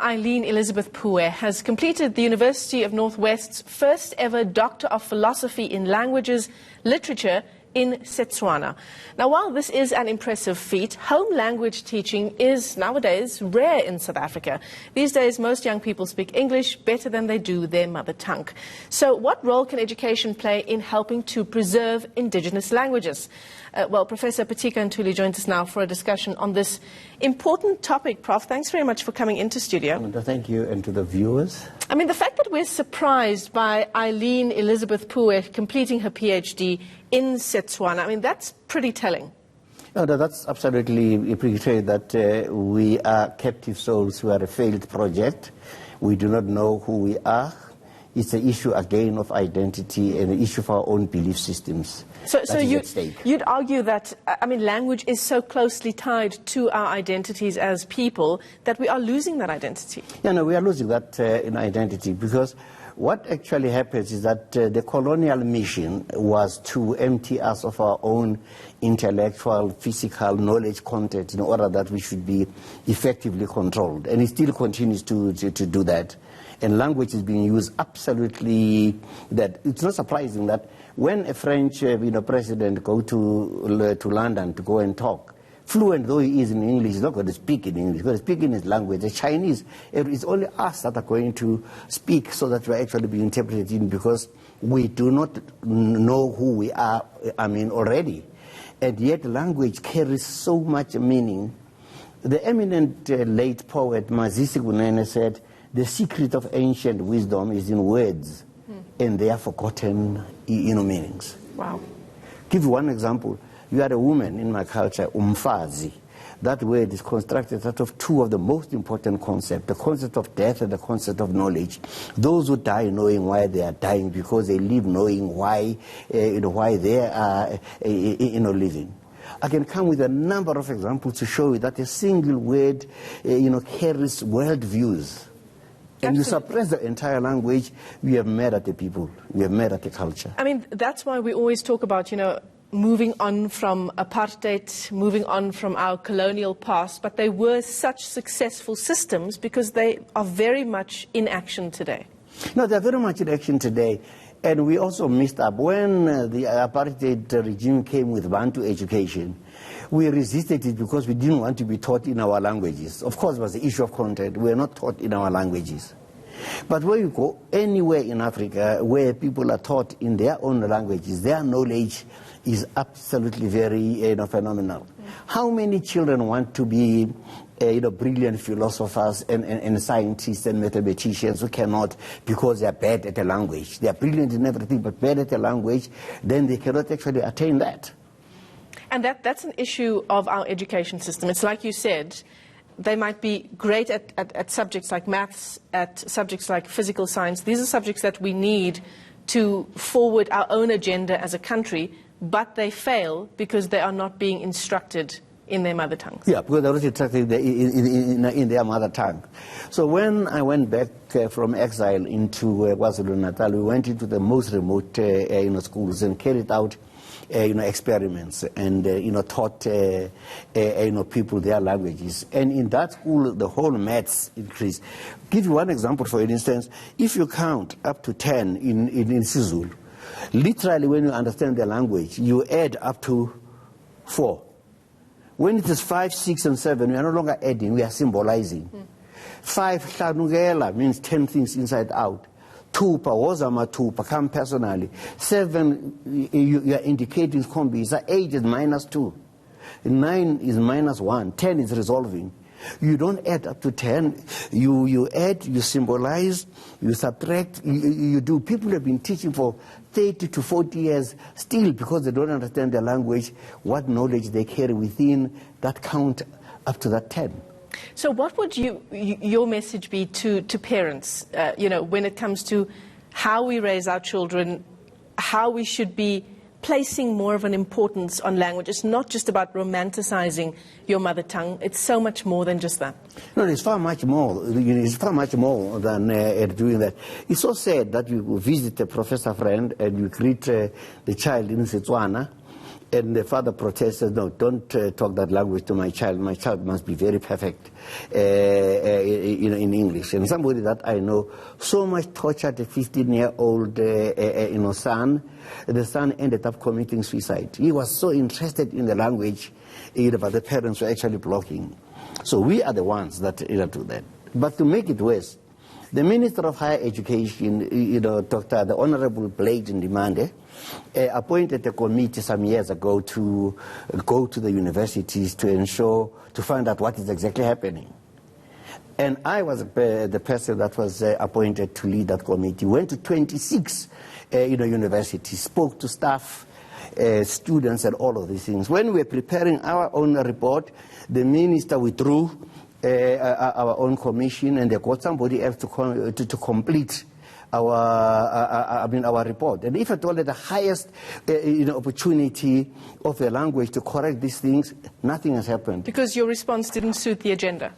Eileen Elizabeth Pue has completed the University of Northwest's first ever Doctor of Philosophy in Languages, Literature in Setswana. Now, while this is an impressive feat, home language teaching is nowadays rare in South Africa. These days, most young people speak English better than they do their mother tongue. So what role can education play in helping to preserve indigenous languages? Well, Professor Patika Ntuli joins us now for a discussion on this important topic. Prof, thanks very much for coming into studio. Thank you, and to the viewers. I mean, the fact that we're surprised by Eileen Elizabeth Pue completing her PhD in Setswana, I mean, that's pretty telling. No, that's absolutely pretty clear that we are captive souls who are a failed project. We do not know who we are. It's an issue, again, of identity and an issue of our own belief systems. So you'd argue that, I mean, language is so closely tied to our identities as people that we are losing that identity. Yeah, no, we are losing that in identity, because what actually happens is that the colonial mission was to empty us of our own intellectual, physical knowledge content in order that we should be effectively controlled. And it still continues to do that. And language is being used absolutely that. It's not surprising that when a French president go to London to go and talk, fluent though he is in English, he's not going to speak in English, he's going to speak in his language. The Chinese, it's only us that are going to speak so that we're actually being interpreted in, because we do not know who we are, I mean, already. And yet language carries so much meaning. The eminent late poet Mazisi Kunene said, "The secret of ancient wisdom is in words, and they are forgotten meanings." Wow. Give you one example. You are a woman in my culture, umfazi. That word is constructed out of two of the most important concepts, the concept of death and the concept of knowledge. Those who die knowing why they are dying, because they live knowing why, why they are living. I can come with a number of examples to show you that a single word carries worldviews. And you suppress the entire language, we have mad at the people, we have mad at the culture. I mean, that's why we always talk about, moving on from apartheid, moving on from our colonial past, but they were such successful systems because they are very much in action today. No, they're very much in action today. And we also missed up. When the apartheid regime came with Bantu education, we resisted it because we didn't want to be taught in our languages. Of course, it was the issue of content. We are not taught in our languages. But when you go anywhere in Africa where people are taught in their own languages, their knowledge is absolutely very phenomenal. How many children want to be brilliant philosophers and scientists and mathematicians who cannot, because they are bad at the language? They are brilliant in everything but bad at the language, then they cannot actually attain that. And that's an issue of our education system. It's like you said, they might be great at subjects like maths, at subjects like physical science. These are subjects that we need to forward our own agenda as a country, but they fail because they are not being instructed in their mother tongues. Yeah, because they're not instructed in their mother tongue. So when I went back from exile into KwaZulu-Natal, we went into the most remote schools and carried out experiments and taught people their languages. And in that school, the whole maths increased. Give you one example. For instance, if you count up to 10 in Sizulu, literally when you understand the language, you add up to 4. When it is 5, 6, and 7, we are no longer adding, we are symbolizing. 5 hlanugela means 10 things inside out. 2 pawozama 2 come personally. 7 you are indicating kombisa. 8 is -2. 9 is -1. 10 is resolving. You don't add up to 10. You add, you symbolize, you subtract, you do. People have been teaching for 30 to 40 years still, because they don't understand the language, what knowledge they carry within that count up to that 10. So what would your message be to parents, when it comes to how we raise our children, how we should be placing more of an importance on language? It's not just about romanticizing your mother tongue. It's so much more than just that. No, it's far much more. It's far much more than doing that. It's so sad that you visit a professor friend and you greet the child in Setswana, And the father protested, no, don't talk that language to my child. My child must be very perfect in English. And somebody that I know so much tortured a 15-year-old son. The son ended up committing suicide. He was so interested in the language, but the parents were actually blocking. So we are the ones that do that. But to make it worse, the Minister of Higher Education, the Honorable Blade Ndimande, appointed a committee some years ago to go to the universities to find out what is exactly happening. And I was the person that was appointed to lead that committee. Went to 26 universities, spoke to staff, students, and all of these things. When we were preparing our own report, the minister withdrew our own commission, and they got somebody else to complete our report. And if at all at the highest opportunity of the language to correct these things, nothing has happened. Because your response didn't suit the agenda?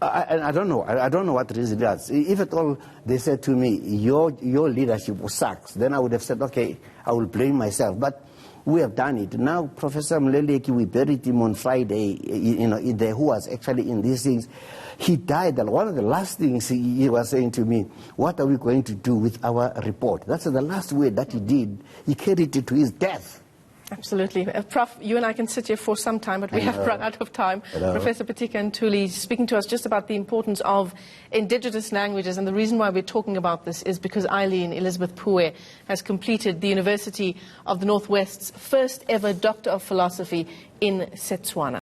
I don't know. I don't know what the reason is. If at all they said to me, your leadership sucks, then I would have said, okay, I will blame myself. But we have done it. Now, Professor Mleleki, we buried him on Friday, who was actually in these things. He died, and one of the last things he was saying to me, what are we going to do with our report? That's the last word that he did. He carried it to his death. Absolutely. Prof, you and I can sit here for some time, but we have run out of time. Professor Patika Ntuli speaking to us just about the importance of indigenous languages, and the reason why we're talking about this is because Eileen Elizabeth Pue has completed the University of the Northwest's first ever Doctor of Philosophy in Setswana.